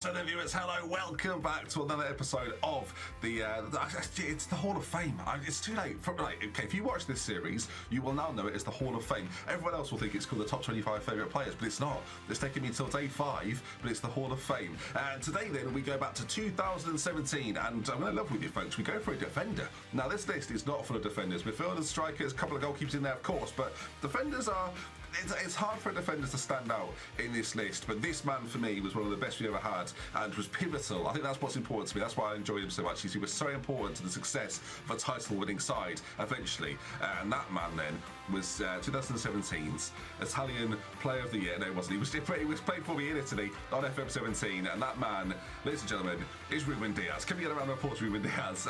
So then viewers, hello, welcome back to another episode of it's the Hall of Fame. It's too late. Okay, if you watch this series, you will now know it as the Hall of Fame. Everyone else will think it's called the top 25 favourite players, but it's not. It's taken me until day 5, but it's the Hall of Fame. And today then, we go back to 2017, and I'm going to love with you folks, we go for a defender. Now this list is not full of defenders. Midfielders, strikers, a couple of goalkeepers in there of course, but defenders are... It's hard for a defender to stand out in this list, but this man for me was one of the best we ever had and was pivotal. I think that's what's important to me. That's why I enjoyed him so much. He was so important to the success of a title-winning side eventually. And that man then was 2017's Italian Player of the Year. No, he wasn't. He was playing for me in Italy on FM 17, and that man, ladies and gentlemen, is Ruben Diaz. Can we get a round of applause for Ruben Diaz?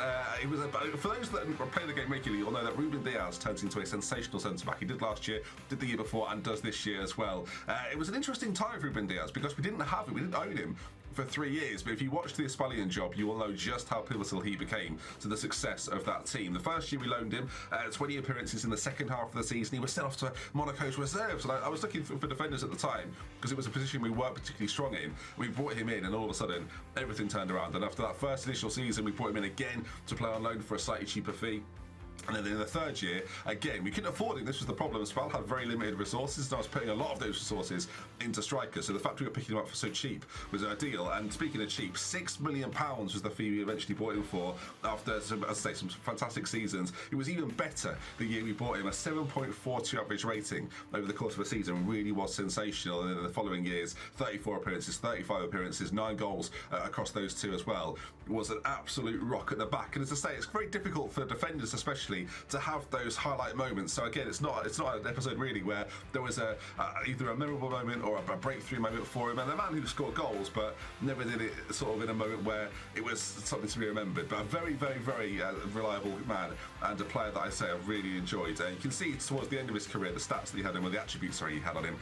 For those that play the game regularly, you'll know that Ruben Diaz turns into a sensational centre-back. He did last year, did the year before, and does this year as well. It was an interesting time for Ruben Diaz because we didn't have him, we didn't own him for 3 years, but if you watch the Espalion job, you will know just how pivotal he became to the success of that team. The first year we loaned him, 20 appearances in the second half of the season. He was sent off to Monaco's reserves, and I was looking for defenders at the time because it was a position we weren't particularly strong in. We brought him in, and all of a sudden, everything turned around. And after that first initial season, we brought him in again to play on loan for a slightly cheaper fee. And then in the third year, again, we couldn't afford him. This was the problem. Spal had very limited resources, and I was putting a lot of those resources into strikers. So the fact we were picking him up for so cheap was ideal. And speaking of cheap, £6 million was the fee we eventually bought him for after, some fantastic seasons. It was even better the year we bought him. A 7.42 average rating over the course of a season really was sensational. And in the following years, 34 appearances, 35 appearances, 9 goals across those two as well. It was an absolute rock at the back. And as I say, it's very difficult for defenders especially to have those highlight moments. So again, it's not an episode really where there was either a memorable moment or a breakthrough moment for him, and a man who scored goals but never did it sort of in a moment where it was something to be remembered. But a very, very, very reliable man and a player that I say I've really enjoyed. You can see towards the end of his career the stats that he had on, or the attributes he had on him.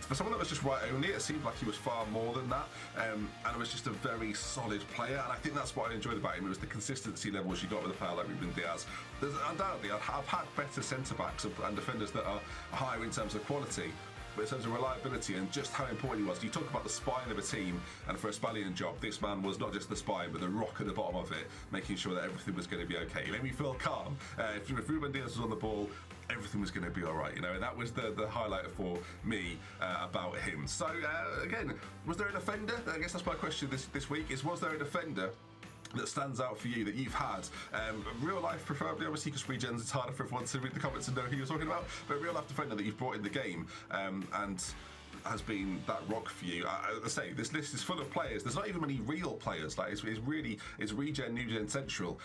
For someone that was just right only, it seemed like he was far more than that, and it was just a very solid player. And I think that's what I enjoyed about him. It was the consistency levels you got with a player like Ruben Diaz. Undoubtedly, I've had better centre-backs and defenders that are higher in terms of quality, but in terms of reliability and just how important he was. You talk about the spine of a team, and for a Espalion job, this man was not just the spine, but the rock at the bottom of it, making sure that everything was going to be okay. It made me feel calm. If Ruben Diaz was on the ball, everything was going to be all right, and that was the highlight for me about him. So again, was there a defender? I guess that's my question this week, was there a defender that stands out for you that you've had? Real life preferably, obviously, because regens, it's harder for everyone to read the comments and know who you're talking about, but real life defender that you've brought in the game and has been that rock for you. I say this list is full of players. There's not even many real players. Like it's regen, new gen central.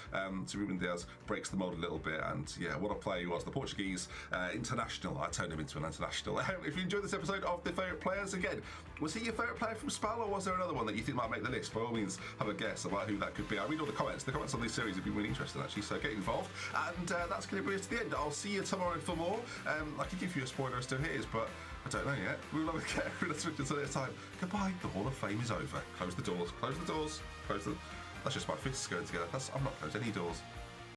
So Ruben Diaz breaks the mold a little bit, and yeah, what a player he was. The Portuguese international. I turned him into an international. If you enjoyed this episode of the favourite players, again, was he your favourite player from Spal, or was there another one that you think might make the list? By all means, have a guess about who that could be. I read all the comments. The comments on this series have been really interesting actually, so get involved. And that's going to bring us to the end. I'll see you tomorrow for more. I could give you a spoiler as to who it is, but I don't know yet. We'll switch until next time. Goodbye. The Hall of Fame is over. Close the doors. Close the doors. Close the... That's just my fists going together. I'm not closing any doors.